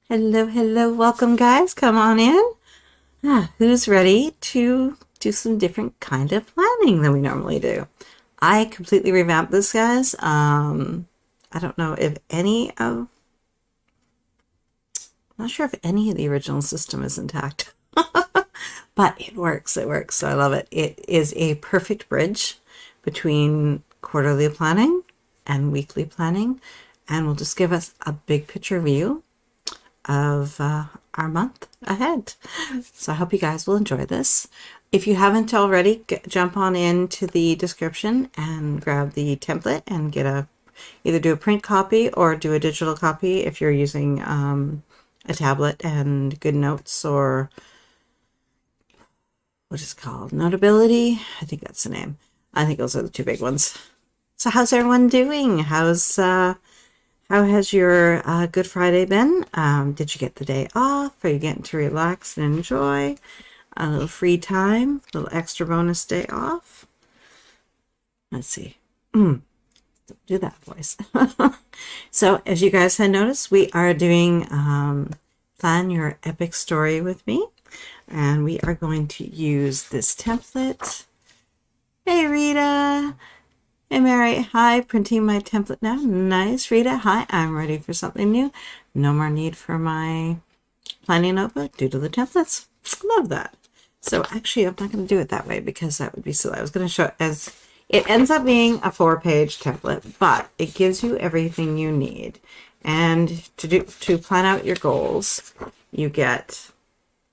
Hello, hello, welcome guys. Come on in. Who's ready to do some different kind of planning than we normally do? I completely revamped this, guys. I don't know if not sure if any of the original system is intact, but it works. It works. So I love it. It is a perfect bridge between quarterly planning and weekly planning, and will just give us a big picture view of our month ahead. So I hope you guys will enjoy this. If you haven't already, jump on into the description and grab the template and get either do a print copy or do a digital copy if you're using a tablet and Good Notes or what is it called? Notability? I think that's the name. I think those are the two big ones. So how's everyone doing? How has your Good Friday been? Did you get the day off? Are you getting to relax and enjoy a little free time? A little extra bonus day off? Let's see. Don't do that voice. So as you guys had noticed, we are doing Plan Your Epic Story with me. And we are going to use this template. Hey, Rita. Hey, Mary. Hi, printing my template now. Nice, Rita. Hi, I'm ready for something new. No more need for my planning notebook due to the templates. Love that. So actually, I'm not going to do it that way because that would be silly. I was going to show as it ends up being a 4-page template, but it gives you everything you need. And to plan out your goals, you get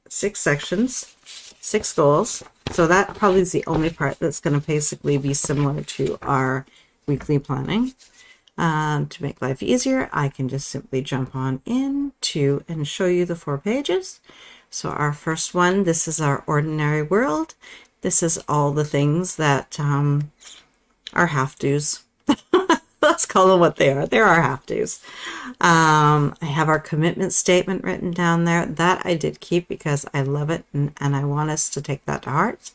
6 sections, 6 goals. So that probably is the only part that's going to basically be similar to our weekly planning. To make life easier, I can just simply jump on into and show you the 4 pages. So our first one, this is our ordinary world. This is all the things that are have-tos. Let's call them what they are. They're our have-tos. I have our commitment statement written down there. That I did keep because I love it and I want us to take that to heart.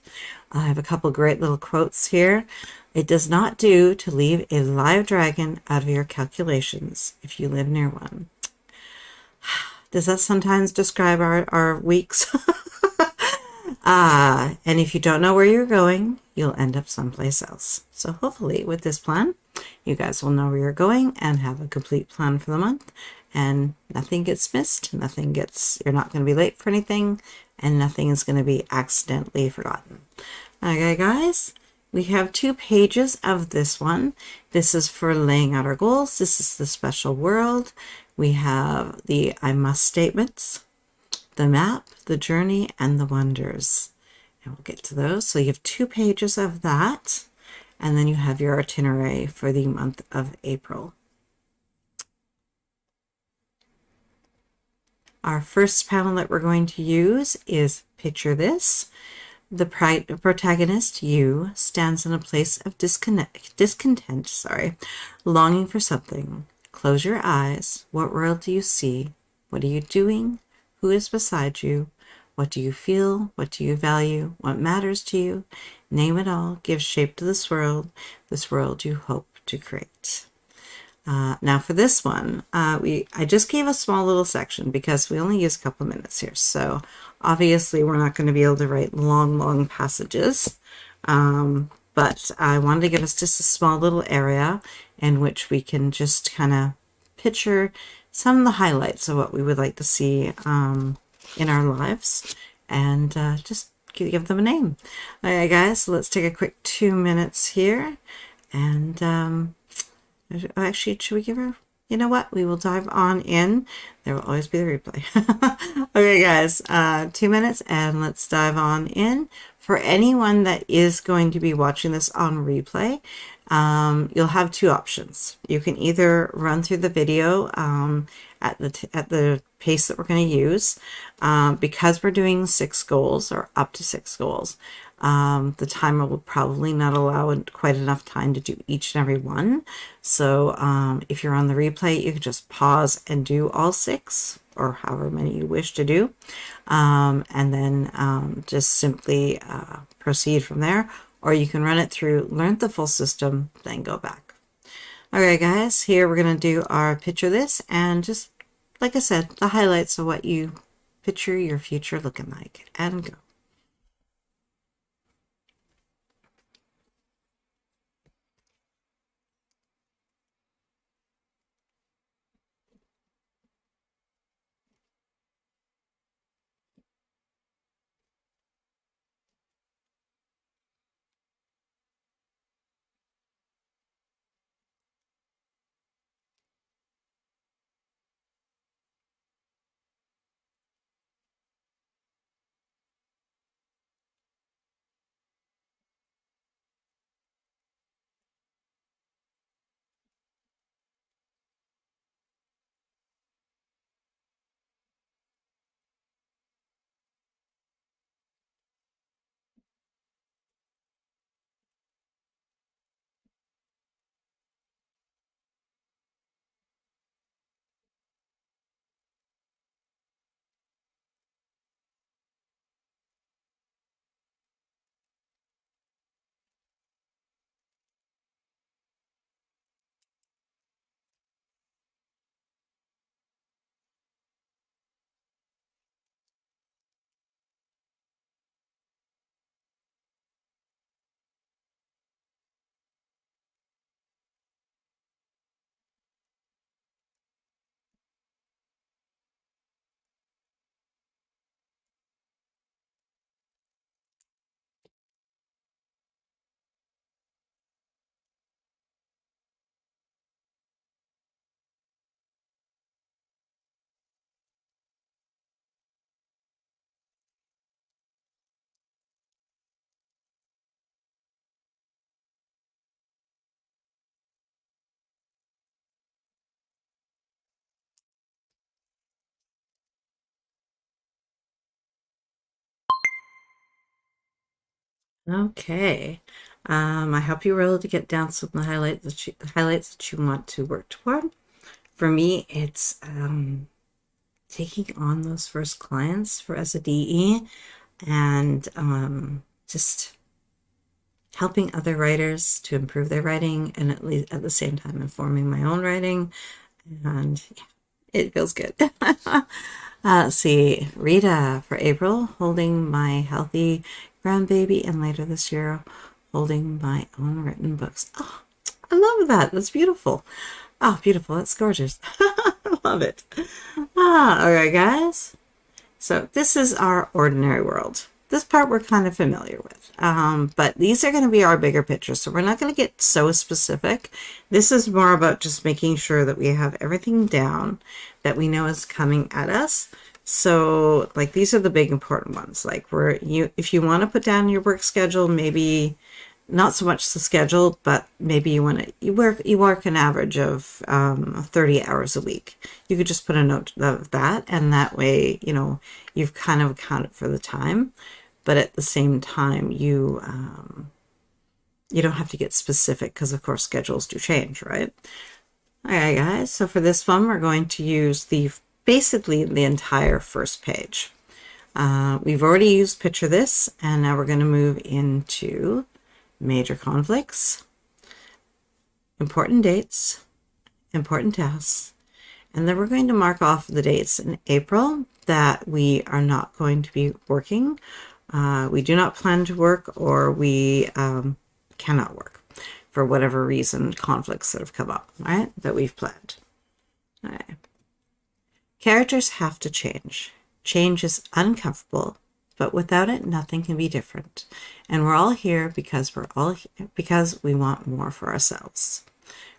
I have a couple great little quotes here. It does not do to leave a live dragon out of your calculations if you live near one. Does that sometimes describe our weeks? And if you don't know where you're going, you'll end up someplace else. So hopefully with this plan, you guys will know where you're going and have a complete plan for the month, and nothing gets missed, you're not going to be late for anything, and nothing is going to be accidentally forgotten. Okay, guys, we have 2 pages of this one. This is for laying out our goals. This is the special world. We have the I must statements, the map, the journey, and the wonders. And we'll get to those. So you have 2 pages of that. And then you have your itinerary for the month of April. Our first panel that we're going to use is Picture This. The protagonist, you, stands in a place of discontent, longing for something. Close your eyes. What world do you see? What are you doing? Who is beside you? What do you feel? What do you value? What matters to you? Name it all. Give shape to this world you hope to create. Now for this one, I just gave a small little section because we only use a couple minutes here. So obviously we're not going to be able to write long passages. But I wanted to give us just a small little area in which we can just kind of picture some of the highlights of what we would like to see in our lives, and just give them a name. Okay, guys, so let's take a quick 2 minutes here, and actually, should we give her? You know what? We will dive on in. There will always be the replay. Okay, guys, 2 minutes, and let's dive on in. For anyone that is going to be watching this on replay, you'll have 2 options. You can either run through the video at the pace that we're going to use. Because we're doing 6 goals or up to 6 goals, the timer will probably not allow quite enough time to do each and every one. So if you're on the replay, you can just pause and do all 6 or however many you wish to do, and then just simply proceed from there. Or you can run it through, learn the full system, then go back. Okay, guys, here we're going to do our Picture This and just like I said, the highlights of what you picture your future looking like, and go. Okay. I hope you were able to get down some of the highlights that you want to work toward. For me, it's taking on those first clients for as a DE, and just helping other writers to improve their writing, and at least at the same time informing my own writing. And yeah, it feels good. Let's see, Rita for April, holding my healthy grandbaby, and later this year, holding my own written books. Oh, I love that. That's beautiful. Oh, beautiful. That's gorgeous. I love it. All right, guys. So this is our ordinary world. This part we're kind of familiar with, but these are going to be our bigger pictures, so we're not going to get so specific. This is more about just making sure that we have everything down that we know is coming at us. So like these are the big important ones. Like if you want to put down your work schedule, maybe not so much the schedule, but maybe you work an average of 30 hours a week. You could just put a note of that, and that way, you've kind of accounted for the time, but at the same time, you don't have to get specific because, of course, schedules do change, right? All right, guys. So for this one, we're going to use basically the entire first page. We've already used Picture This, and now we're going to move into major conflicts, important dates, important tasks, and then we're going to mark off the dates in April that we are not going to be working. We do not plan to work, or we cannot work for whatever reason, conflicts that have come up, right, that we've planned. All right. Characters have to change. Change is uncomfortable, but without it, nothing can be different. And we're all here because we want more for ourselves.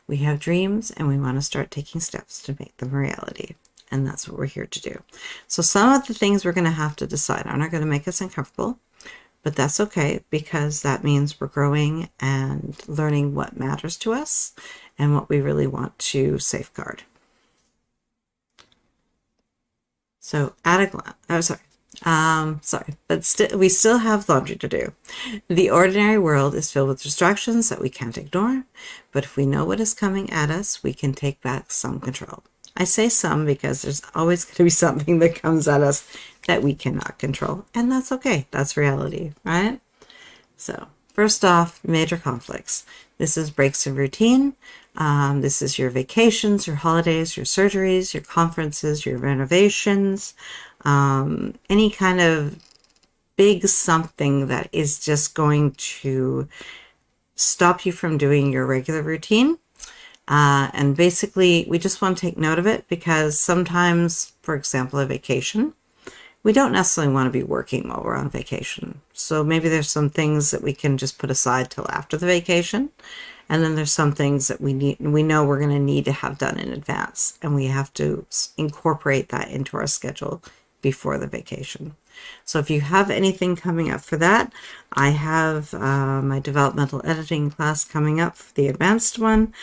We have dreams, and we want to start taking steps to make them a reality. And that's what we're here to do. So some of the things we're going to have to decide on are going to make us uncomfortable, but that's okay, because that means we're growing and learning what matters to us and what we really want to safeguard. So at a glance, but we still have laundry to do. The ordinary world is filled with distractions that we can't ignore, but if we know what is coming at us, we can take back some control. I say some because there's always going to be something that comes at us that we cannot control, and that's okay. That's reality, right? So first off, major conflicts. This is breaks in routine. This is your vacations, your holidays, your surgeries, your conferences, your renovations, any kind of big something that is just going to stop you from doing your regular routine. And basically, we just want to take note of it because sometimes, for example, a vacation, we don't necessarily want to be working while we're on vacation. So maybe there's some things that we can just put aside till after the vacation. And then there's some things that we know we're going to need to have done in advance, and we have to incorporate that into our schedule before the vacation. So if you have anything coming up for that, I have my developmental editing class coming up, the advanced one.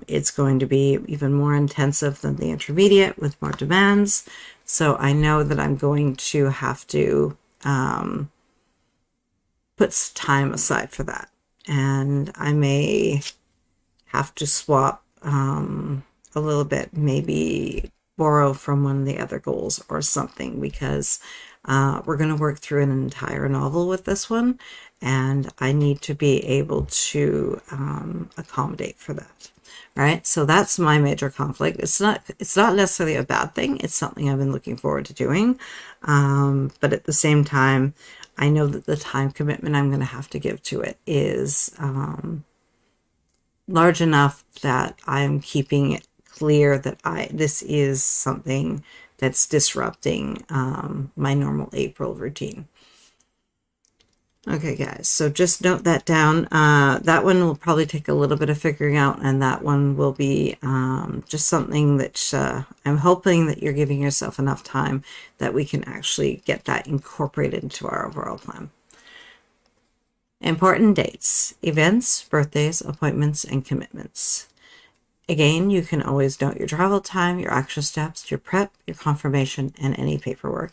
It's going to be even more intensive than the intermediate with more demands. So I know that I'm going to have to put time aside for that. And I may have to swap a little bit, maybe borrow from one of the other goals or something, because we're going to work through an entire novel with this one, and I need to be able to accommodate for that. Right, so that's my major conflict. It's not necessarily a bad thing. It's something I've been looking forward to doing, but at the same time, I know that the time commitment I'm going to have to give to it is large enough that I'm keeping it clear that this is something that's disrupting my normal April routine. Okay, guys, so just note that down. That one will probably take a little bit of figuring out, and that one will be just something that I'm hoping that you're giving yourself enough time that we can actually get that incorporated into our overall plan. Important dates, events, birthdays, appointments, and commitments. Again, you can always note your travel time, your action steps, your prep, your confirmation, and any paperwork.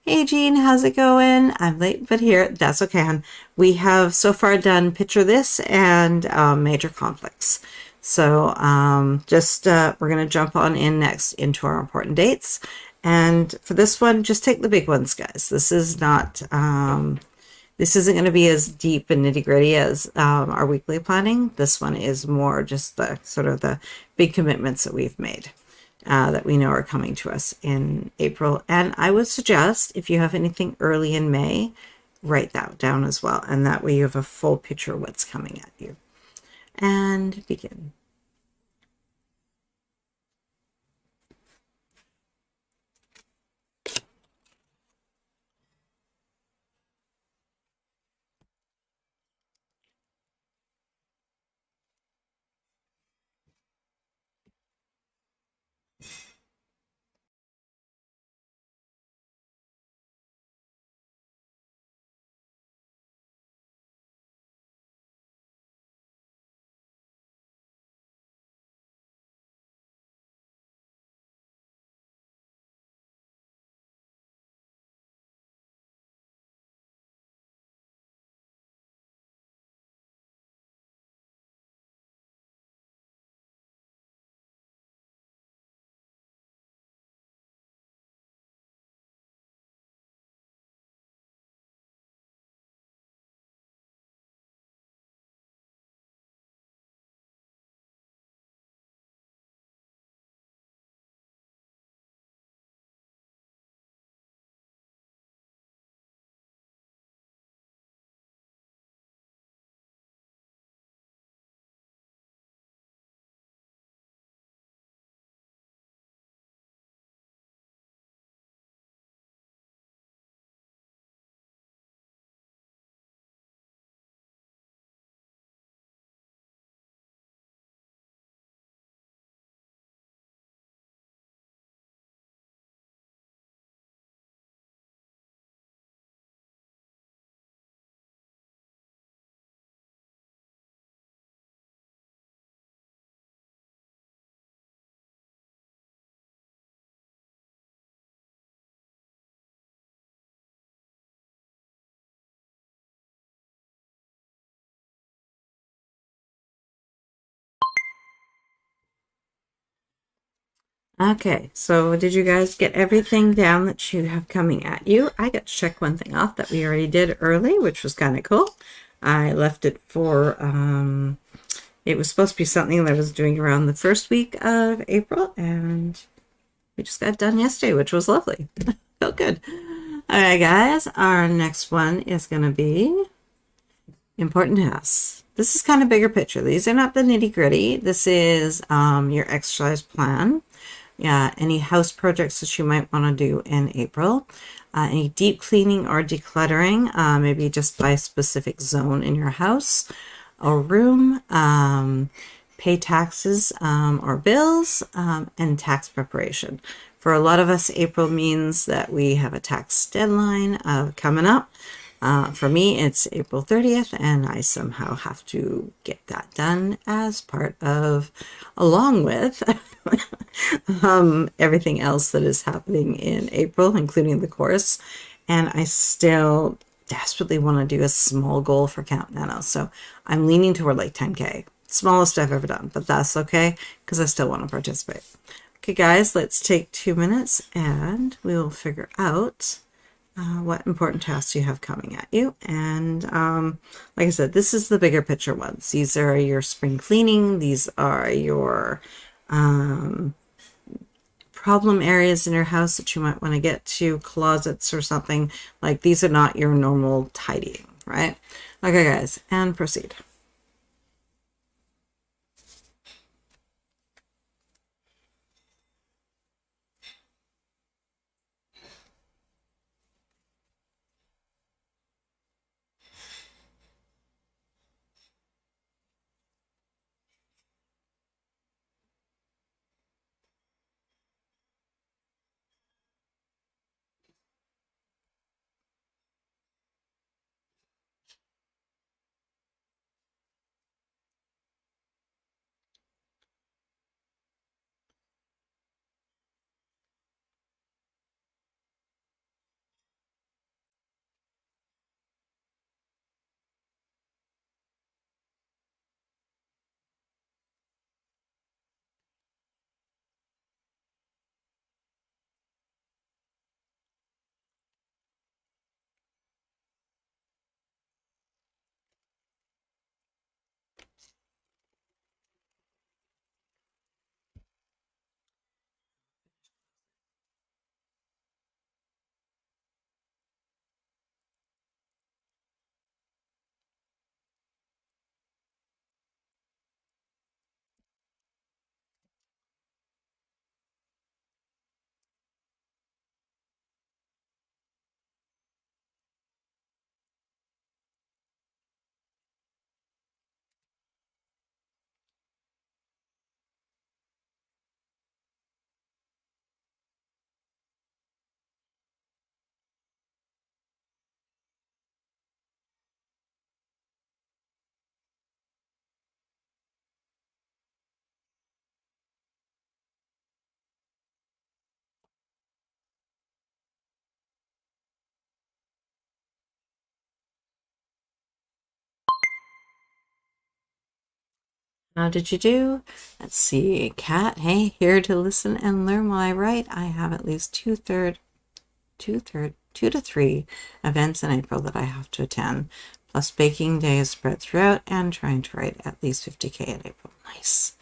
Hey Jean, how's it going? I'm late, but here. That's okay, hon. We have so far done picture this and major conflicts. So we're going to jump on in next into our important dates. And for this one, just take the big ones, guys. This is not, this isn't going to be as deep and nitty gritty as our weekly planning. This one is more just the sort of the big commitments that we've made. That we know are coming to us in April. And I would suggest if you have anything early in May, write that down as well. And that way you have a full picture of what's coming at you. And begin. Okay, so did you guys get everything down that you have coming at you? I got to check one thing off that we already did early, which was kind of cool. I left it for It was supposed to be something that I was doing around the first week of April, and we just got done yesterday, which was lovely. Felt good. All right, guys, our next one is going to be important tasks. This is kind of bigger picture. These are not the nitty gritty. This is your exercise plan. Yeah, any house projects that you might want to do in April. Any deep cleaning or decluttering, maybe just by specific zone in your house or room. Pay taxes or bills, and tax preparation. For a lot of us, April means that we have a tax deadline coming up. For me, it's April 30th, and I somehow have to get that done as part of, along with everything else that is happening in April, including the course. And I still desperately want to do a small goal for Count Nano. So I'm leaning toward like 10K. Smallest I've ever done, but that's okay because I still want to participate. Okay, guys, let's take 2 minutes and we'll figure out what important tasks you have coming at you. And like I said, this is the bigger picture ones. These are your spring cleaning. These are your problem areas in your house that you might want to get to, closets or something. Like these are not your normal tidying, right? Okay, guys, and proceed. How did you do? Let's see. Kat, hey, here to listen and learn while I write. I have at least two to three events in April that I have to attend, plus baking days spread throughout and trying to write at least 50K in April. Nice.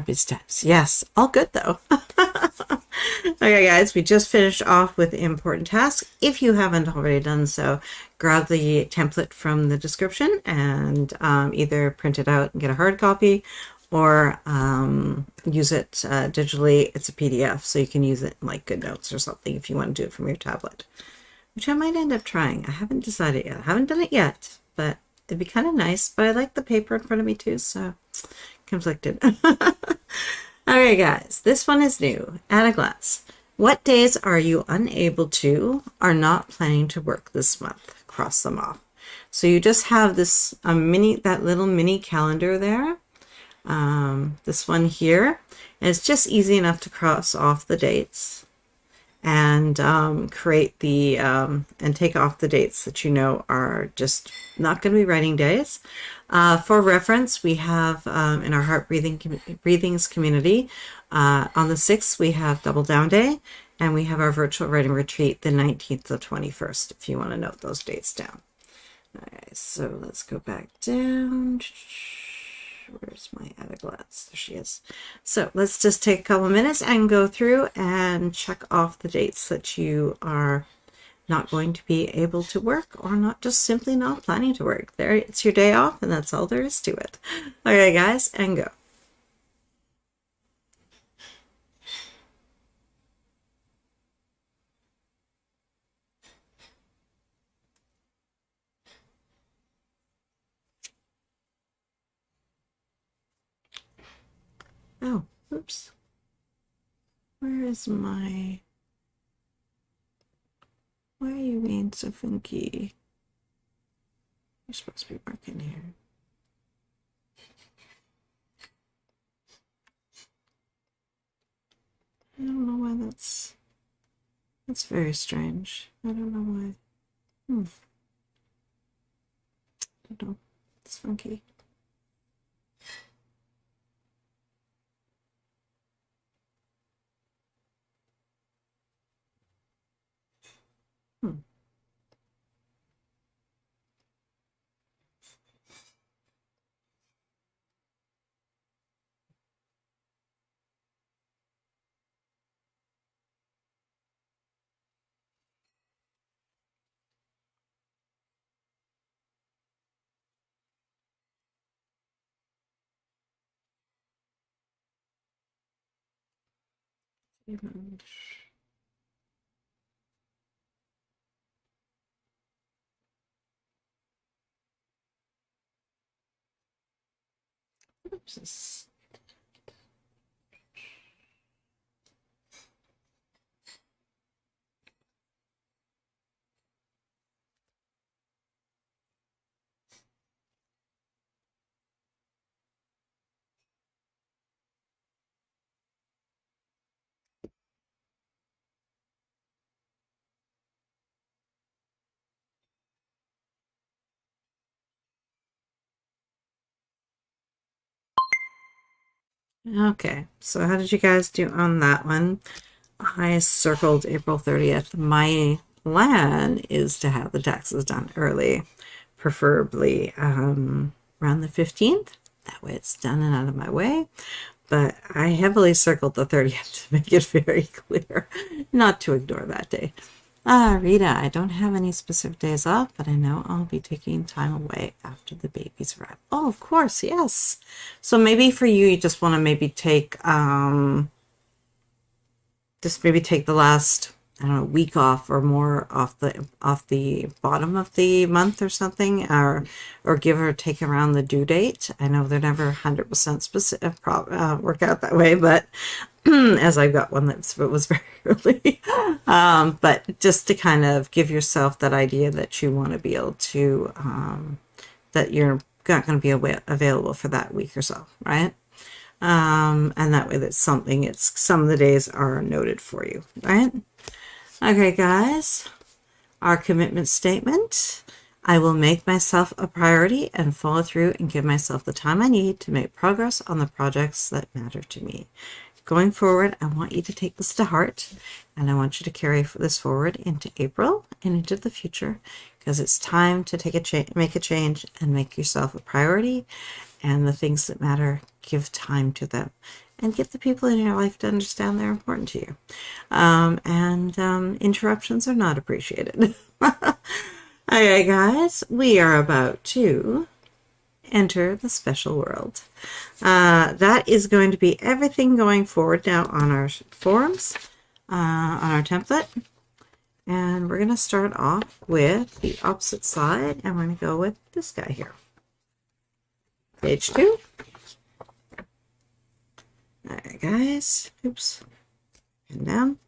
Busy times. Yes, all good though. Okay, guys, we just finished off with important tasks. If you haven't already done so, grab the template from the description and either print it out and get a hard copy or use it digitally. It's a PDF, so you can use it in like GoodNotes or something if you want to do it from your tablet, which I might end up trying. I haven't decided yet. I haven't done it yet, but it'd be kind of nice. But I like the paper in front of me too, so conflicted. Okay, guys, this one is new. At a glance, what days are you unable to or not planning to work this month? Cross them off. So you just have this that little mini calendar there. This one here, and it's just easy enough to cross off the dates and create the and take off the dates that you know are just not going to be writing days. For reference, we have in our Heart Breathings community on the 6th we have Double Down Day, and we have our virtual writing retreat the 19th to 21st if you want to note those dates down. Okay, so let's go back down. Where's my Attaglatz? There she is. So let's just take a couple minutes and go through and check off the dates that you are not going to be able to work, or not, just simply not planning to work. There, it's your day off, and that's all there is to it. Okay, guys, and go. Oh, oops. Where is my... Why are you being so funky? You're supposed to be working here. I don't know why that's very strange. I don't know why. I don't know. It's funky. Oops. Okay, so how did you guys do on that one? I circled April 30th. My plan is to have the taxes done early, preferably around the 15th. That way it's done and out of my way. But I heavily circled the 30th to make it very clear not to ignore that day. Rita, I don't have any specific days off, but I know I'll be taking time away after the babies arrive. Oh, of course, yes. So maybe for you, you just want to maybe take, the last, I don't know, week off or more off the bottom of the month or something, or give or take around the due date. I know they're never 100% specific, work out that way, but as I've got one that was very early. But just to kind of give yourself that idea that you want to be able to, that you're not going to be available for that week or so, right? And that way that's something, some of the days are noted for you, right? Okay, guys, our commitment statement. I will make myself a priority and follow through and give myself the time I need to make progress on the projects that matter to me. Going forward, I want you to take this to heart, and I want you to carry this forward into April and into the future, because it's time to make a change and make yourself a priority, and the things that matter, give time to them, and get the people in your life to understand they're important to you. Interruptions are not appreciated. Okay, guys, we are about to enter the special world. That is going to be everything going forward now on our forums, on our template. And we're going to start off with the opposite side, and we're going to go with this guy here. Page 2. All right, guys. Oops. And down.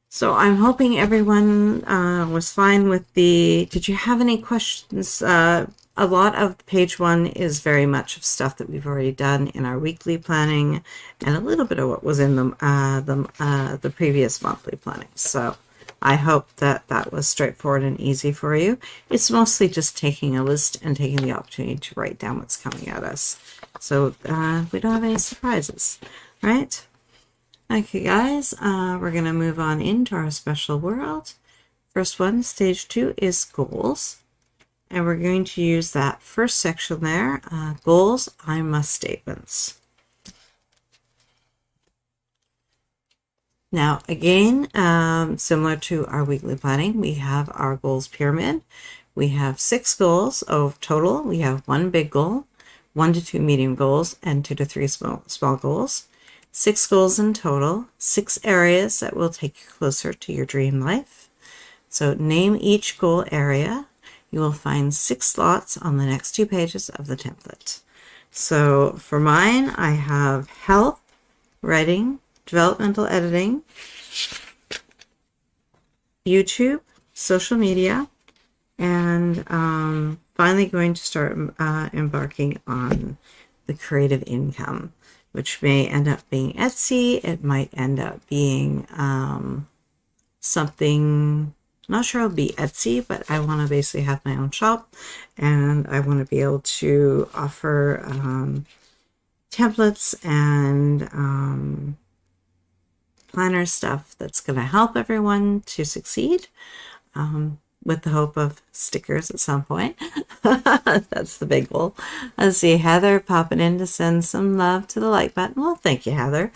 So I'm hoping everyone was fine with the... Did you have any questions? A lot of page 1 is very much of stuff that we've already done in our weekly planning, and a little bit of what was in the previous monthly planning. So I hope that that was straightforward and easy for you. It's mostly just taking a list and taking the opportunity to write down what's coming at us, so we don't have any surprises, right? Okay, guys, we're going to move on into our special world. First one, stage 2, is goals. and we're going to use that first section there, goals, I must statements. Now, again, similar to our weekly planning, we have our goals pyramid. We have 6 goals of total. We have 1 big goal, 1 to 2 medium goals, and 2 to 3 small goals. 6 goals in total, 6 areas that will take you closer to your dream life. So name each goal area. You will find 6 slots on the next 2 pages of the template. So for mine, I have health, writing, developmental editing, YouTube, social media, and finally going to start embarking on the creative income, which may end up being Etsy. It might end up being something, not sure it'll be Etsy, but I want to basically have my own shop, and I want to be able to offer templates and planner stuff that's going to help everyone to succeed, with the hope of stickers at some point. That's the big goal. Let's see, Heather popping in to send some love to the like button. Well, thank you, Heather.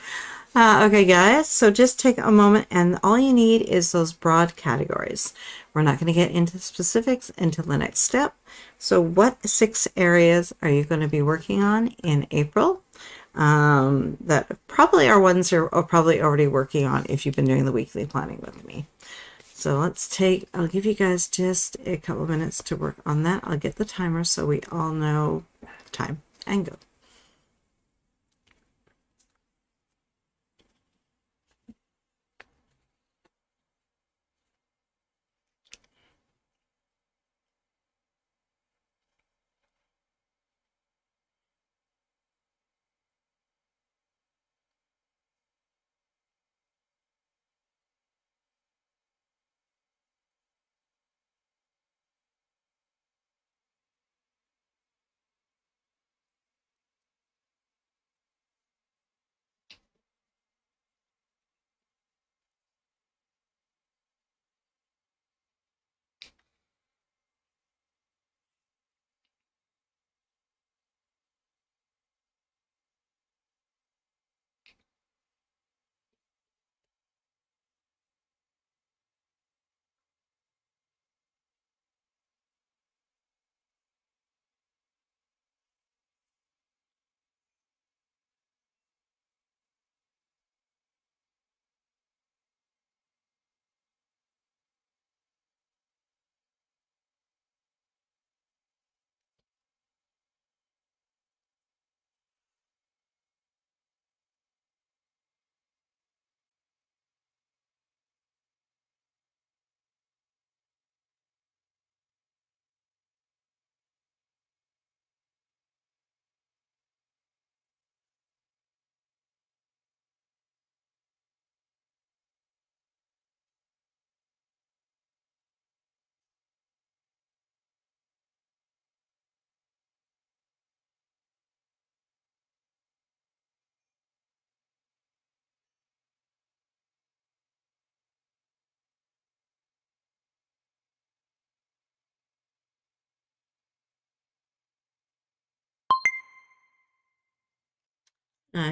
Okay, guys, so just take a moment, and all you need is those broad categories. We're not going to get into specifics until the next step. So what 6 areas are you going to be working on in April? That probably are ones you're probably already working on if you've been doing the weekly planning with me. So I'll give you guys just a couple of minutes to work on that. I'll get the timer so we all know the time, and go.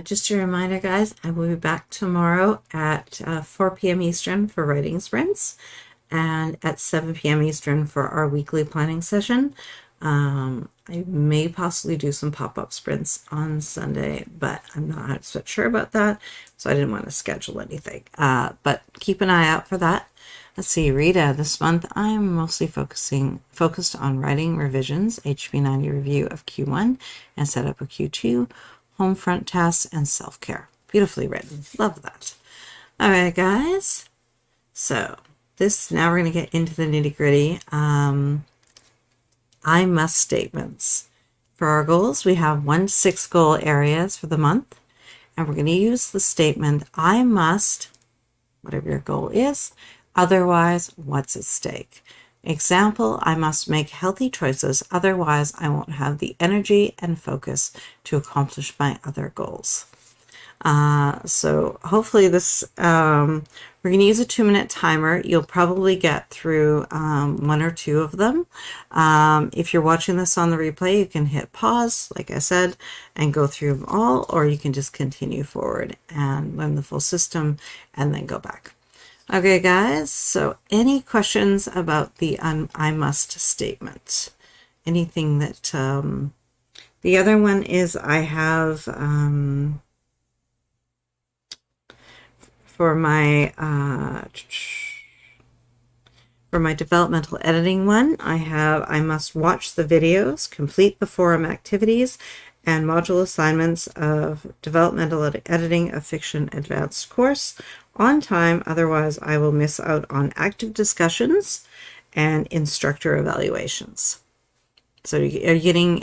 Just a reminder, guys, I will be back tomorrow at 4 p.m. Eastern for writing sprints, and at 7 p.m. Eastern for our weekly planning session. I may possibly do some pop-up sprints on Sunday, but I'm not 100% sure about that, so I didn't want to schedule anything. But keep an eye out for that. Let's see, Rita, this month I'm mostly focused on writing revisions, HP90 review of Q1 and setup of Q2, home front tasks, and self-care. Beautifully written. Love that. All right, guys. So now we're going to get into the nitty-gritty. I must statements. For our goals, we have 1 to 6 goal areas for the month, and we're going to use the statement, I must, whatever your goal is, otherwise, what's at stake? Example, I must make healthy choices, otherwise I won't have the energy and focus to accomplish my other goals. So hopefully this, we're going to use a 2-minute timer. You'll probably get through 1 or 2 of them. If you're watching this on the replay, you can hit pause, like I said, and go through them all, or you can just continue forward and learn the full system and then go back. Okay, guys, so any questions about the I must statement? Anything that, the other one is I have, for my developmental editing one, I must watch the videos, complete the forum activities, and module assignments of developmental editing of fiction advanced course on time, otherwise I will miss out on active discussions and instructor evaluations. So are you getting,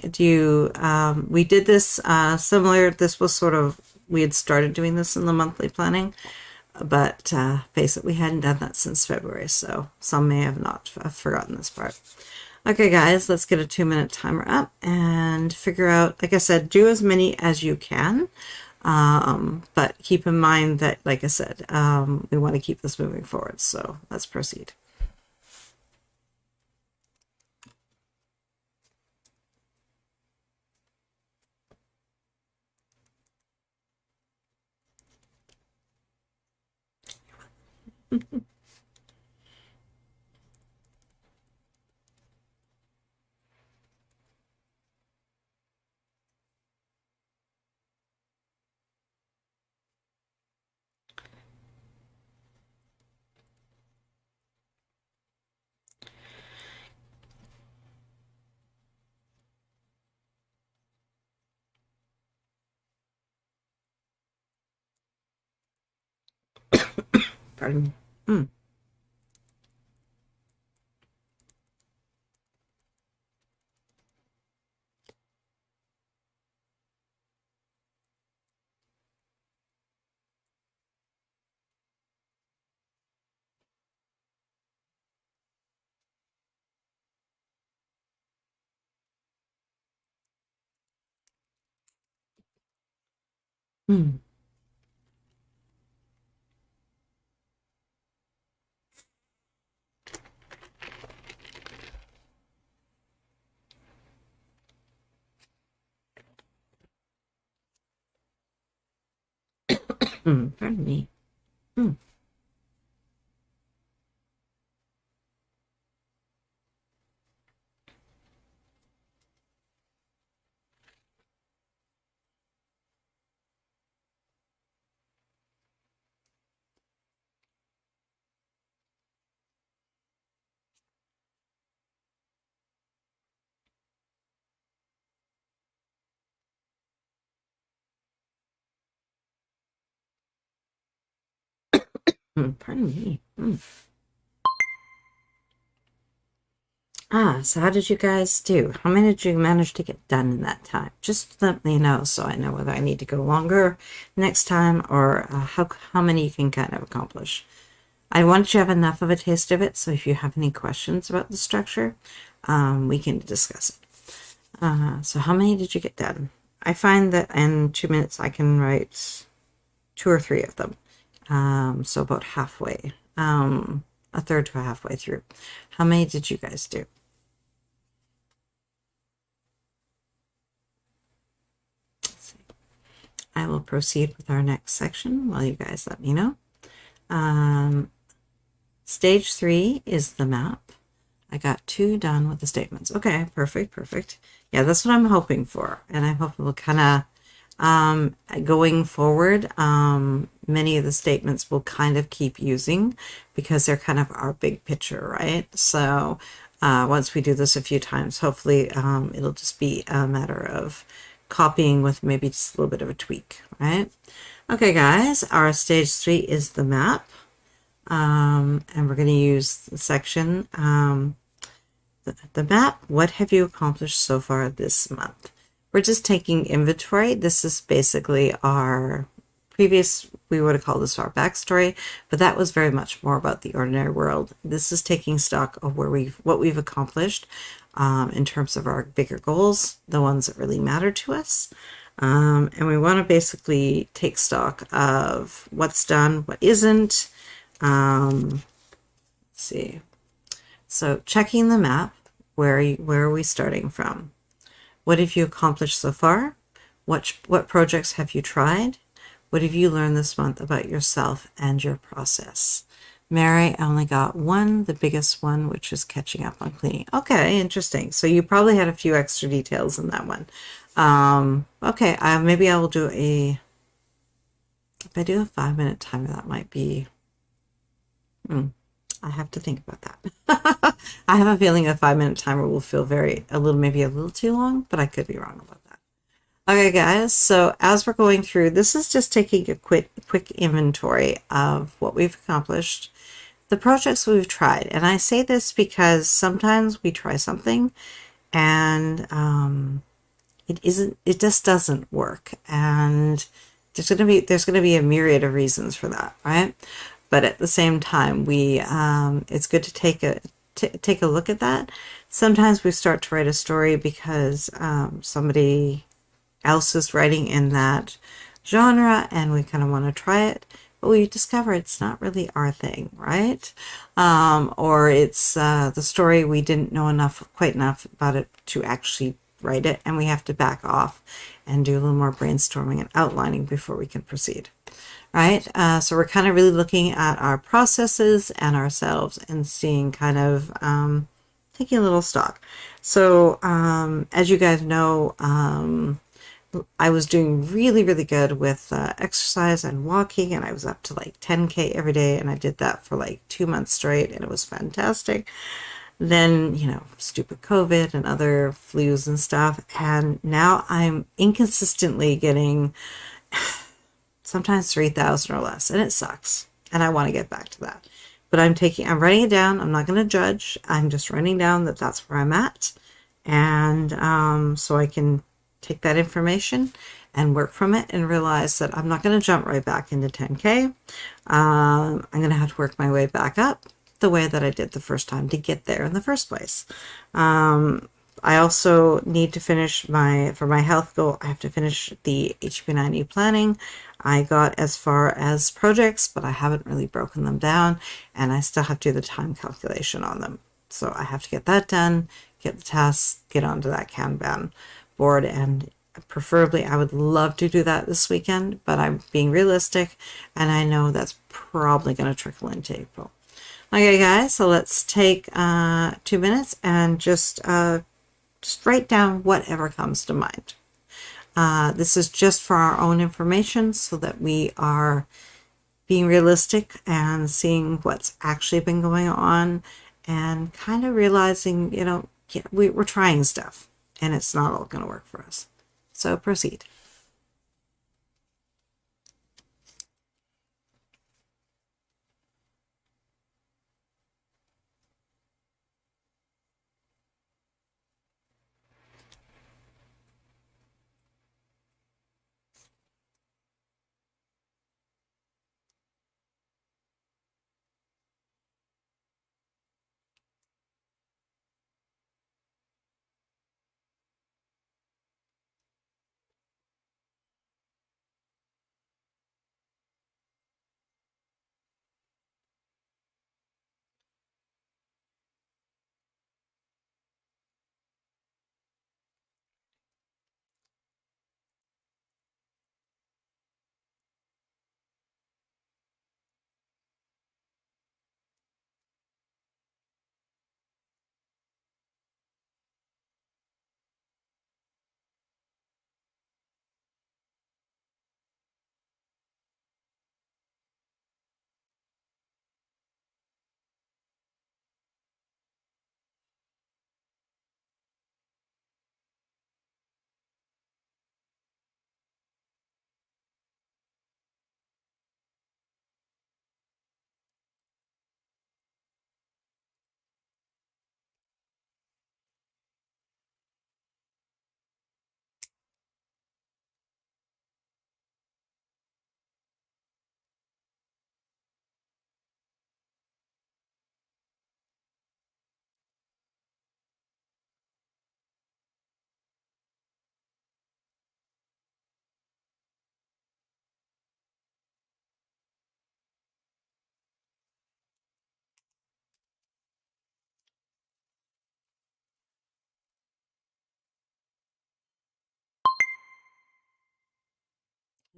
we did this similar, this was sort of, we had started doing this in the monthly planning, but face it, we hadn't done that since February, so some may have not forgotten this part. Okay, guys, let's get a 2-minute timer up and figure out, like I said, do as many as you can. But keep in mind that, like I said, we want to keep this moving forward. So let's proceed. Pardon me. Mm. Pardon me. Pardon me. So how did you guys do? How many did you manage to get done in that time? Just let me know so I know whether I need to go longer next time, or how many you can kind of accomplish. I want you to have enough of a taste of it, so if you have any questions about the structure, we can discuss it. So how many did you get done? I find that in 2 minutes I can write 2 or 3 of them. So about halfway, a third to halfway through. How many did you guys do? Let's see. I will proceed with our next section while you guys let me know. Stage 3 is the map. I got 2 done with the statements. Okay, perfect. Yeah, that's what I'm hoping for. And I hope we'll kind of, going forward, many of the statements we'll kind of keep using because they're kind of our big picture, right? So once we do this a few times, hopefully it'll just be a matter of copying with maybe just a little bit of a tweak, right? Okay, guys, our stage 3 is the map. And we're going to use the section, the map. What have you accomplished so far this month? We're just taking inventory. This is basically our previous, we would have called this our backstory, but that was very much more about the ordinary world. This is taking stock of what we've accomplished in terms of our bigger goals, the ones that really matter to us. And we want to basically take stock of what's done, what isn't. Let's see. So checking the map, where are we starting from? What have you accomplished so far? What projects have you tried? What have you learned this month about yourself and your process? Mary, I only got one, the biggest one, which is catching up on cleaning. Okay, interesting. So you probably had a few extra details in that one. Okay, maybe I will do if I do a 5-minute timer, that might be, I have to think about that. I have a feeling a 5-minute timer will feel maybe a little too long, but I could be wrong about that. Okay, guys, so as we're going through, this is just taking a quick inventory of what we've accomplished, the projects we've tried. And I say this because sometimes we try something and it just doesn't work. And there's gonna be a myriad of reasons for that, right? But at the same time, it's good to take a look at that. Sometimes we start to write a story because somebody else is writing in that genre and we kind of want to try it, but we discover it's not really our thing, right? Or it's the story we didn't know quite enough about it to actually write it, and we have to back off and do a little more brainstorming and outlining before we can proceed. Right? So we're kind of really looking at our processes and ourselves and seeing kind of taking a little stock. So as you guys know, I was doing really, really good with exercise and walking, and I was up to like 10K every day, and I did that for like 2 months straight, and it was fantastic. Then, stupid COVID and other flus and stuff, and now I'm inconsistently getting sometimes 3,000 or less, and it sucks, and I want to get back to that. But I'm writing it down. I'm not going to judge. I'm just writing down that that's where I'm at, and so I can take that information and work from it and realize that I'm not going to jump right back into 10K. I'm going to have to work my way back up the way that I did the first time to get there in the first place. I also need to finish for my health goal, I have to finish the HP90 planning. I got as far as projects, but I haven't really broken them down, and I still have to do the time calculation on them. So I have to get that done, get the tasks, get onto that Kanban board, and preferably I would love to do that this weekend, but I'm being realistic, and I know that's probably going to trickle into April. Okay, guys, so let's take 2 minutes and just write down whatever comes to mind. This is just for our own information so that we are being realistic and seeing what's actually been going on and kind of realizing, we're trying stuff and it's not all going to work for us. So proceed.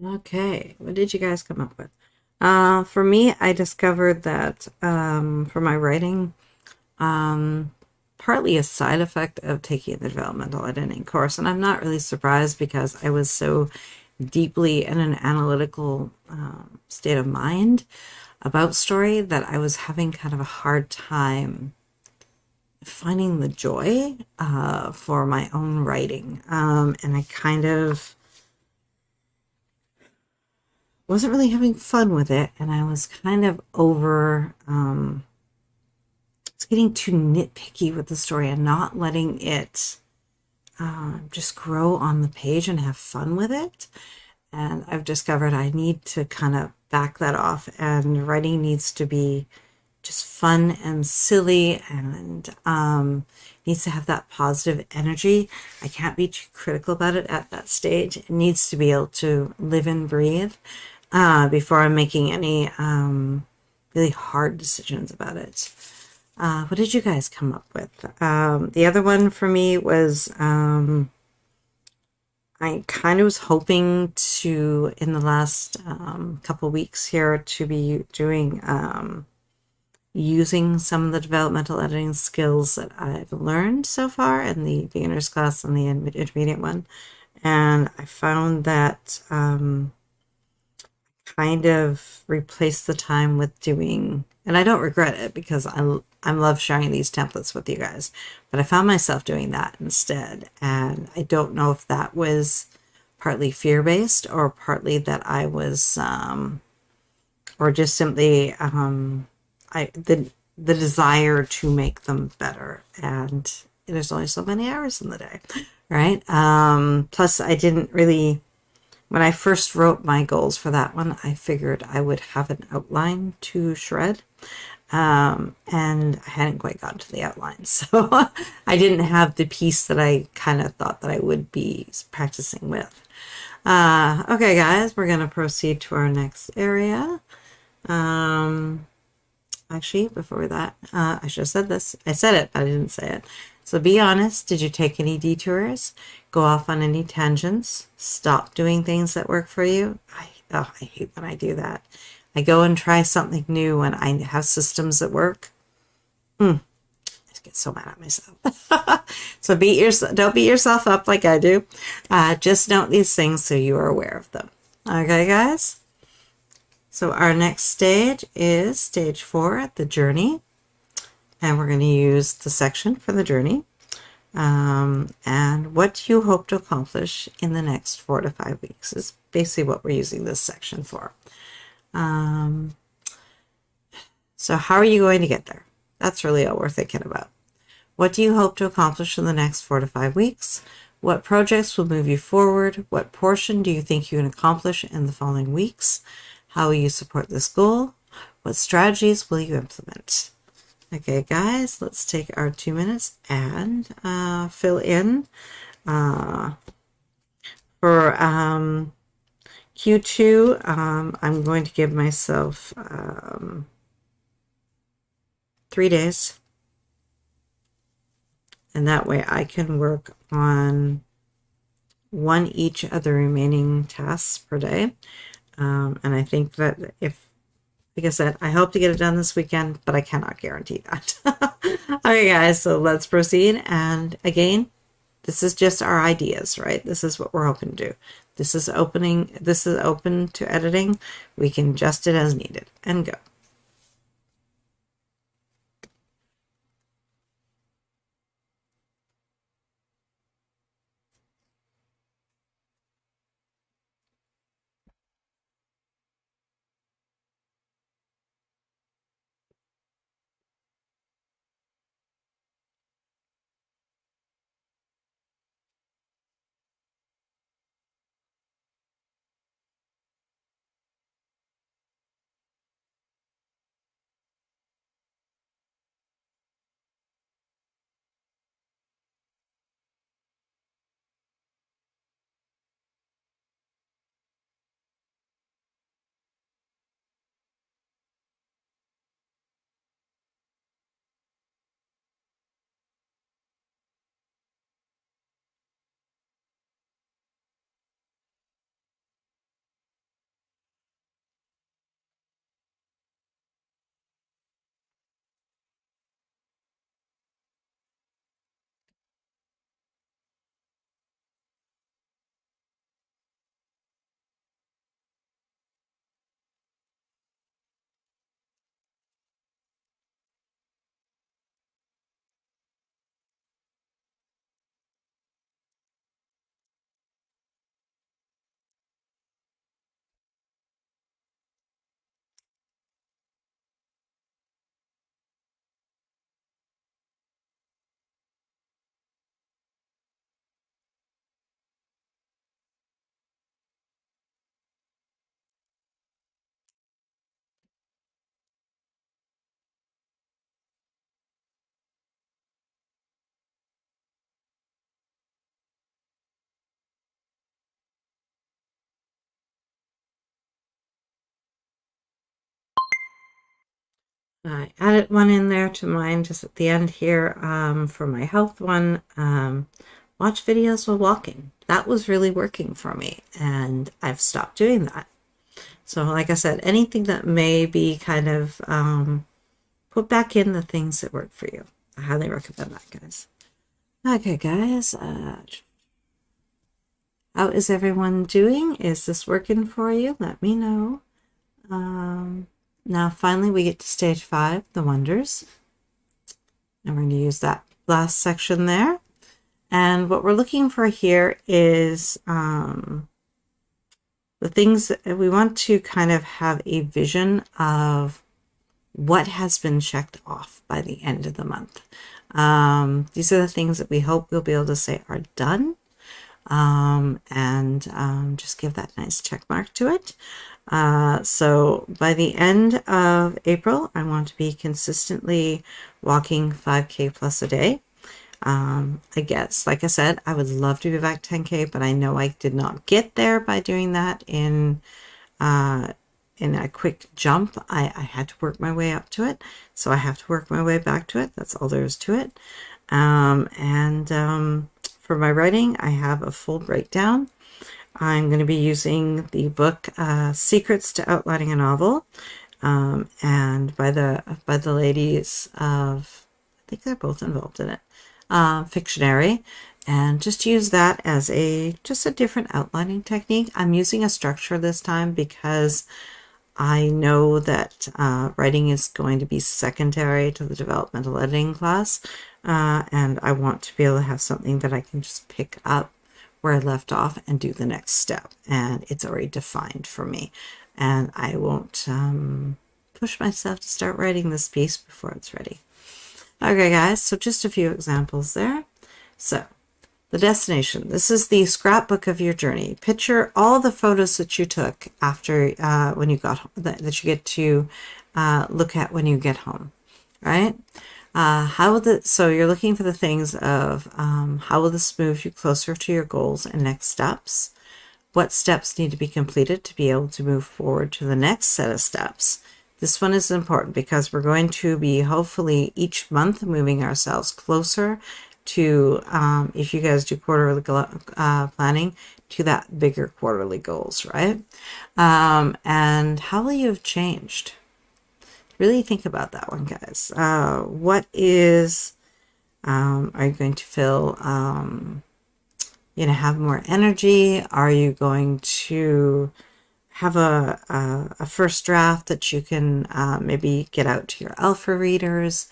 Okay, what did you guys come up with? For me, I discovered that for my writing, partly a side effect of taking the developmental editing course, and I'm not really surprised because I was so deeply in an analytical state of mind about story that I was having kind of a hard time finding the joy for my own writing. And I kind of wasn't really having fun with it. And I was kind of over, it's getting too nitpicky with the story and not letting it just grow on the page and have fun with it. And I've discovered I need to kind of back that off, and writing needs to be just fun and silly and needs to have that positive energy. I can't be too critical about it at that stage. It needs to be able to live and breathe before I'm making any really hard decisions about it. What did you guys come up with? The other one for me was I kind of was hoping to, in the last couple weeks here, to be doing using some of the developmental editing skills that I've learned so far in the beginner's class and the intermediate one. And I found that kind of replaced the time with doing, and I don't regret it because I love sharing these templates with you guys, but I found myself doing that instead. And I don't know if that was partly fear-based or partly that I was, or just simply the desire to make them better. And there's only so many hours in the day, right? Plus, I didn't really, when I first wrote my goals for that one, I figured I would have an outline to shred. And I hadn't quite gotten to the outline. So I didn't have the piece that I kind of thought that I would be practicing with. Okay, guys, we're going to proceed to our next area. Actually, before that, I should have said this. I said it, but I didn't say it. So be honest. Did you take any detours? Go off on any tangents? Stop doing things that work for you? I hate when I do that. I go and try something new when I have systems that work. I get so mad at myself. So don't beat yourself up like I do. Just note these things so you are aware of them. Okay, guys? So our next stage is stage 4, the journey. And we're going to use the section for the journey. And what do you hope to accomplish in the next 4 to 5 weeks is basically what we're using this section for. So how are you going to get there? That's really all we're thinking about. What do you hope to accomplish in the next 4 to 5 weeks? What projects will move you forward? What portion do you think you can accomplish in the following weeks? How will you support this goal? What strategies will you implement? Okay, guys, let's take our 2 minutes and fill in for Q2. I'm going to give myself 3 days, and that way I can work on one each of the remaining tasks per day. And I think that if, like I said, I hope to get it done this weekend, but I cannot guarantee that. Okay, guys, so let's proceed. And again, this is just our ideas, right? This is what we're hoping to do. This is open to editing. We can adjust it as needed and go. I added one in there to mine just at the end here for my health one. Watch videos while walking. That was really working for me, and I've stopped doing that. So, like I said, anything that may be kind of put back in the things that work for you. I highly recommend that, guys. Okay, guys. How is everyone doing? Is this working for you? Let me know. Um, Now, finally, we get to stage 5, the wonders. And we're going to use that last section there. And what we're looking for here is the things that we want to kind of have a vision of what has been checked off by the end of the month. These are the things that we hope we'll be able to say are done, and just give that nice check mark to it. So by the end of April, I want to be consistently walking 5K plus a day. I guess, like I said, I would love to be back 10K, but I know I did not get there by doing that in a quick jump. I had to work my way up to it, so I have to work my way back to it. That's all there is to it. For my writing, I have a full breakdown. I'm going to be using the book Secrets to Outlining a Novel, and by the ladies of, I think they're both involved in it, Fictionary, and just use that as just a different outlining technique. I'm using a structure this time because I know that writing is going to be secondary to the developmental editing class, and I want to be able to have something that I can just pick up where I left off and do the next step. And it's already defined for me. And I won't push myself to start writing this piece before it's ready. Okay, guys, so just a few examples there. So, the destination. This is the scrapbook of your journey. Picture all the photos that you took after when you got home, that you get to look at when you get home, right? So you're looking for the things of how will this move you closer to your goals and next steps? What steps need to be completed to be able to move forward to the next set of steps? This one is important because we're going to be hopefully each month moving ourselves closer to, if you guys do quarterly planning, to that bigger quarterly goals, right? And how will you have changed? Really think about that one, guys. What is, are you going to feel, have more energy? Are you going to have a first draft that you can maybe get out to your alpha readers?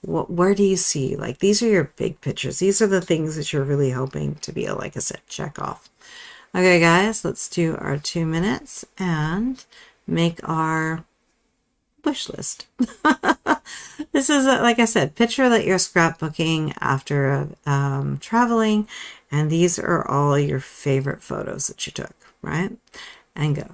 Where do you see? Like, these are your big pictures. These are the things that you're really hoping to be able, like I said, check off. Okay, guys, let's do our 2 minutes and make our wish list. This is, like I said, picture that you're scrapbooking after traveling, and these are all your favorite photos that you took, right? And go.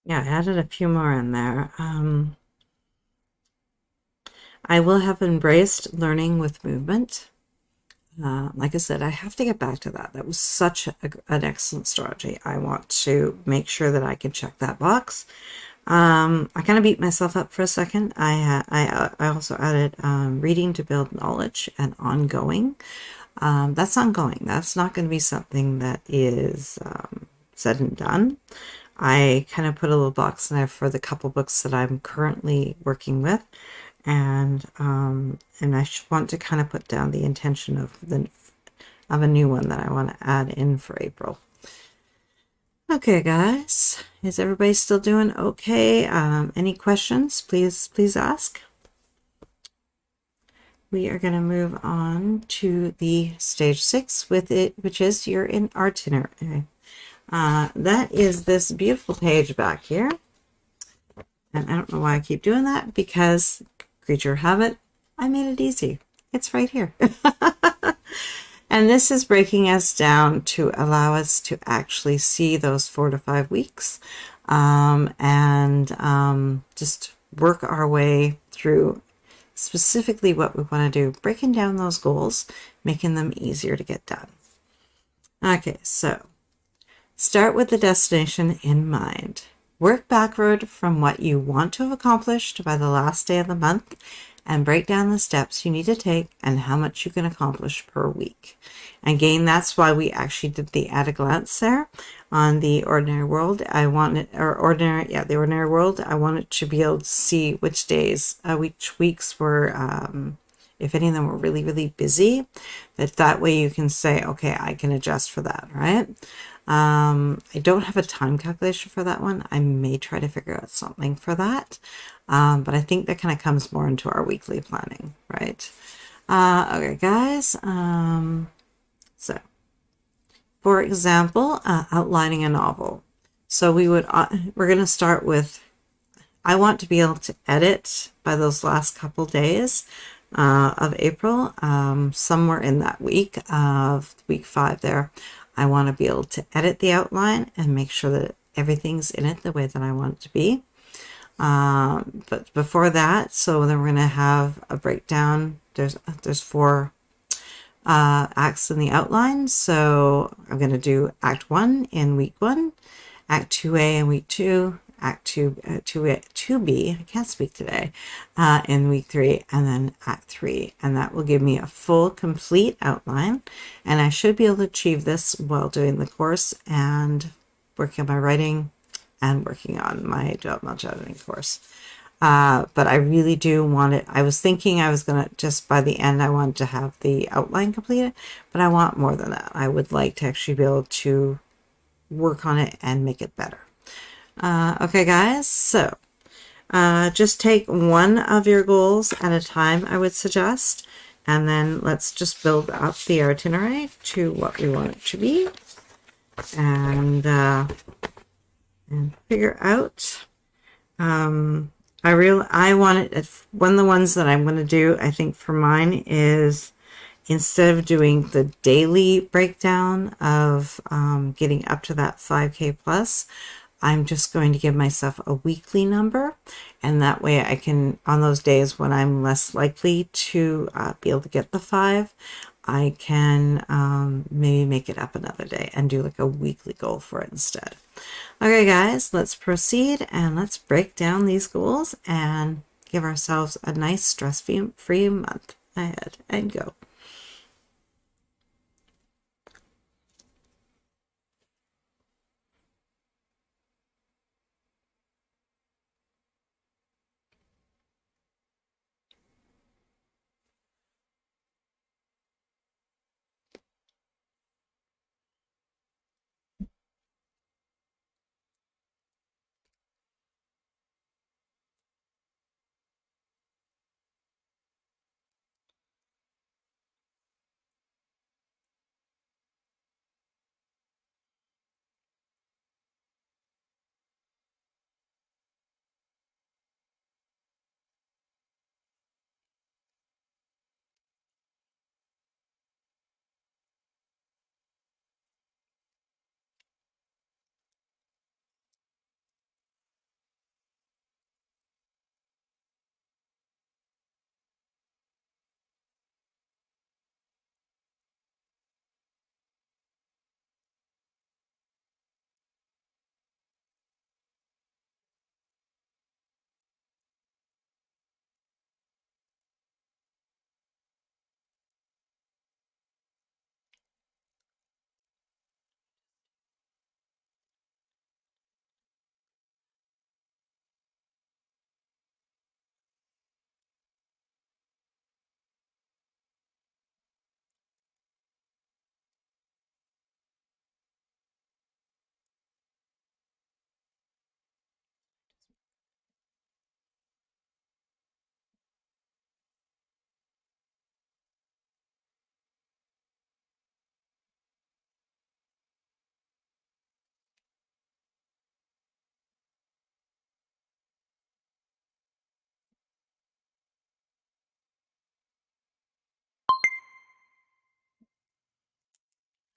Yeah, I added a few more in there. I will have embraced learning with movement. Like I said, I have to get back to that. That was such an excellent strategy. I want to make sure that I can check that box. I kind of beat myself up for a second. I also added reading to build knowledge and ongoing. That's ongoing. That's not going to be something that is said and done. I kind of put a little box in there for the couple books that I'm currently working with, and I want to kind of put down the intention of a new one that I want to add in for April. Okay, guys, is everybody still doing okay? Any questions? Please ask. We are going to move on to the stage 6 with it, which is your itinerary. That is this beautiful page back here. And I don't know why I keep doing that, because creature habit, I made it easy. It's right here. And this is breaking us down to allow us to actually see those 4 to 5 weeks and just work our way through specifically what we want to do, breaking down those goals, making them easier to get done. Okay, so start with the destination in mind. Work backward from what you want to have accomplished by the last day of the month and break down the steps you need to take and how much you can accomplish per week. Again, that's why we actually did the at a glance there on the ordinary world. The ordinary world. I wanted to be able to see which days, which weeks were, if any of them were really, really busy, that way you can say, okay, I can adjust for that, right? I don't have a time calculation for that one. I may try to figure out something for that. But I think that kind of comes more into our weekly planning, right? Okay, guys. So, for example, outlining a novel. So we're going to start with, I want to be able to edit by those last couple days of April, somewhere in that week of week 5 there. I want to be able to edit the outline and make sure that everything's in it the way that I want it to be. But before that, so then we're going to have a breakdown. There's 4 acts in the outline. So I'm going to do Act 1 in week 1, Act 2A in week 2, Act 2B, I can't speak today, in week 3, and then Act 3. And that will give me a full, complete outline. And I should be able to achieve this while doing the course and working on my writing and working on my job editing course. But I really do want it. I was thinking I was going to just by the end, I wanted to have the outline completed, but I want more than that. I would like to actually be able to work on it and make it better. Okay, guys, so just take one of your goals at a time, I would suggest, and then let's just build up the itinerary to what we want it to be, and figure out. I want it. One of the ones that I'm going to do, I think for mine is, instead of doing the daily breakdown of getting up to that 5K plus, I'm just going to give myself a weekly number, and that way I can, on those days when I'm less likely to be able to get the 5, I can maybe make it up another day and do like a weekly goal for it instead. Okay, guys, let's proceed and let's break down these goals and give ourselves a nice stress-free month ahead and go.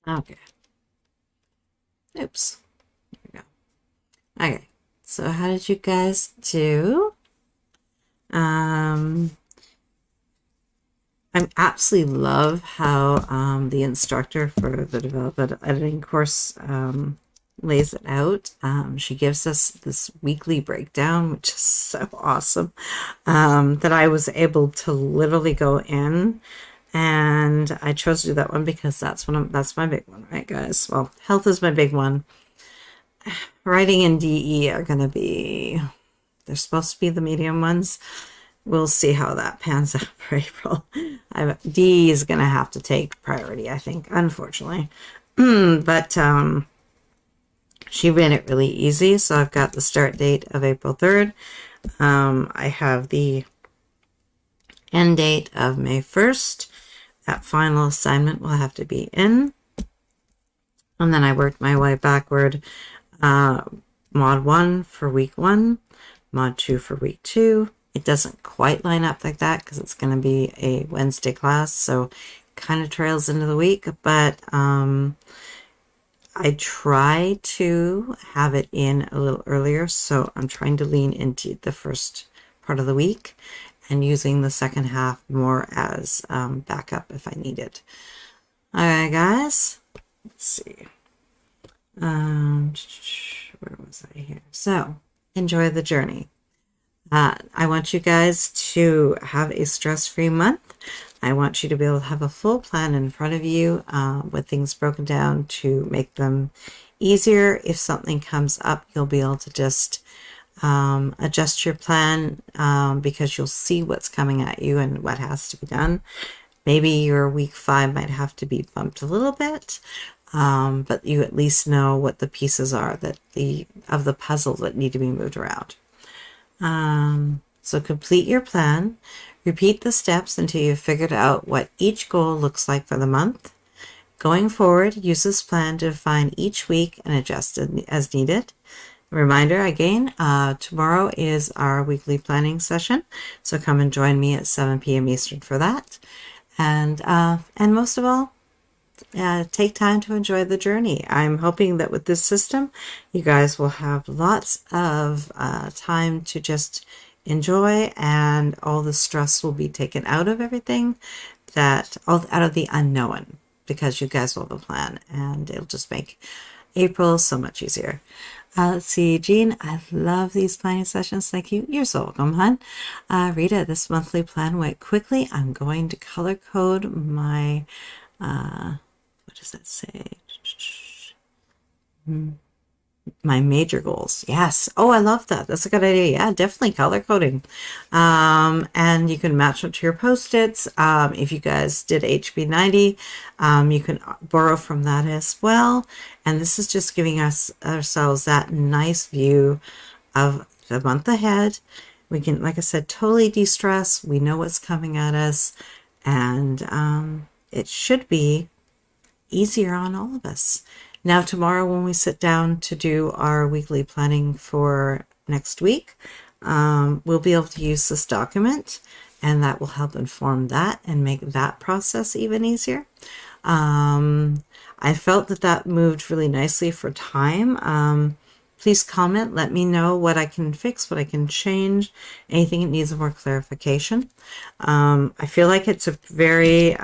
Okay. Oops. There we go. Okay. So how did you guys do? I absolutely love how the instructor for the development editing course lays it out. She gives us this weekly breakdown, which is so awesome, that I was able to literally go in, and I chose to do that one because that's my big one, right, guys? Well, health is my big one. Writing and DE are going to be, they're supposed to be the medium ones. We'll see how that pans out for April. D is going to have to take priority, I think, unfortunately. But she made it really easy. So I've got the start date of April 3rd. I have the end date of May 1st. That final assignment will have to be in. And then I worked my way backward. Mod 1 for week 1. Mod 2 for week 2. It doesn't quite line up like that because it's going to be a Wednesday class, so kind of trails into the week, but I try to have it in a little earlier, so I'm trying to lean into the first part of the week and using the second half more as backup if I need it. All right, guys, let's see. Where was I here? So, enjoy the journey. I want you guys to have a stress-free month. I want you to be able to have a full plan in front of you with things broken down to make them easier. If something comes up, you'll be able to just adjust your plan because you'll see what's coming at you and what has to be done. Maybe your week 5 might have to be bumped a little bit, but you at least know what the pieces are of the puzzle that need to be moved around. So complete your plan, repeat the steps until you've figured out what each goal looks like for the month. Going forward, use this plan to define each week and adjust as needed. Reminder again, tomorrow is our weekly planning session, so come and join me at 7 p.m. Eastern for that. And most of all, take time to enjoy the journey. I'm hoping that with this system, you guys will have lots of time to just enjoy, and all the stress will be taken out of everything, out of the unknown, because you guys will have a plan, and it'll just make April so much easier. Let's see, Jean, I love these planning sessions. Thank you. You're so welcome, hon. Rita, this monthly plan went quickly. I'm going to color code my what does that say? My major goals. Yes. Oh, I love that. That's a good idea. Yeah, definitely color coding. And you can match it to your Post-its. If you guys did HB90, you can borrow from that as well. And this is just giving ourselves that nice view of the month ahead. We can, like I said, totally de-stress. We know what's coming at us. And it should be easier on all of us. Now, tomorrow when we sit down to do our weekly planning for next week, we'll be able to use this document, and that will help inform that and make that process even easier. I felt that moved really nicely for time. Please comment, let me know what I can fix, what I can change, anything that needs more clarification. I feel like it's a very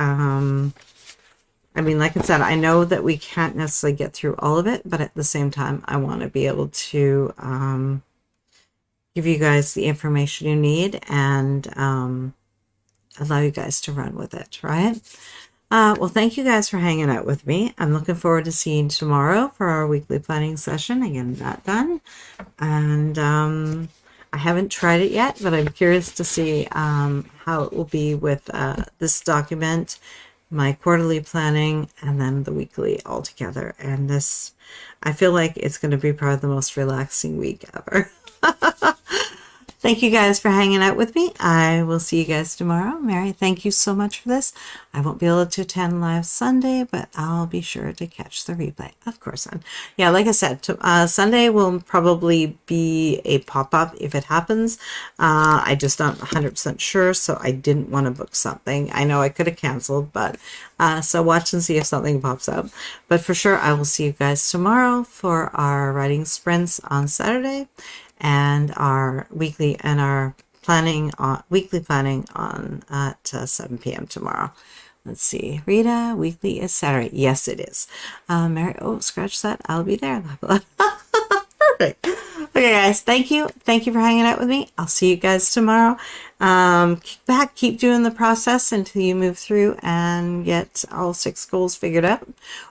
like I said, I know that we can't necessarily get through all of it, but at the same time, I want to be able to give you guys the information you need and allow you guys to run with it, right? Well, thank you guys for hanging out with me. I'm looking forward to seeing you tomorrow for our weekly planning session. Again, that done. And I haven't tried it yet, but I'm curious to see how it will be with this document, my quarterly planning, and then the weekly all together. And this, I feel like it's going to be probably the most relaxing week ever. Thank you guys for hanging out with me. I will see you guys tomorrow. Mary, thank you so much for this. I won't be able to attend live Sunday, but I'll be sure to catch the replay. Of course. Yeah, like I said, Sunday will probably be a pop-up if it happens. I just not 100% sure, so I didn't want to book something. I know I could have canceled, but so watch and see if something pops up. But for sure, I will see you guys tomorrow for our writing sprints on Saturday, and our weekly planning on at 7 p.m. tomorrow. Let's see. Rita, weekly is Saturday. Yes, it is. Mary, oh, scratch that. I'll be there. Perfect. Okay, guys. Thank you. Thank you for hanging out with me. I'll see you guys tomorrow. Keep doing the process until you move through and get all 6 goals figured out,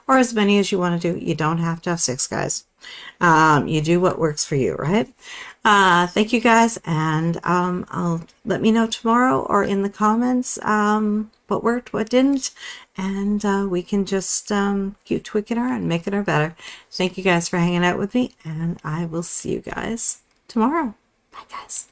or as many as you want to do. You don't have to have 6, guys. You do what works for you, right? Thank you guys, and I'll let me know tomorrow or in the comments what worked, what didn't, and we can just keep tweaking her and making her better. Thank you guys for hanging out with me, and I will see you guys tomorrow. Bye, guys.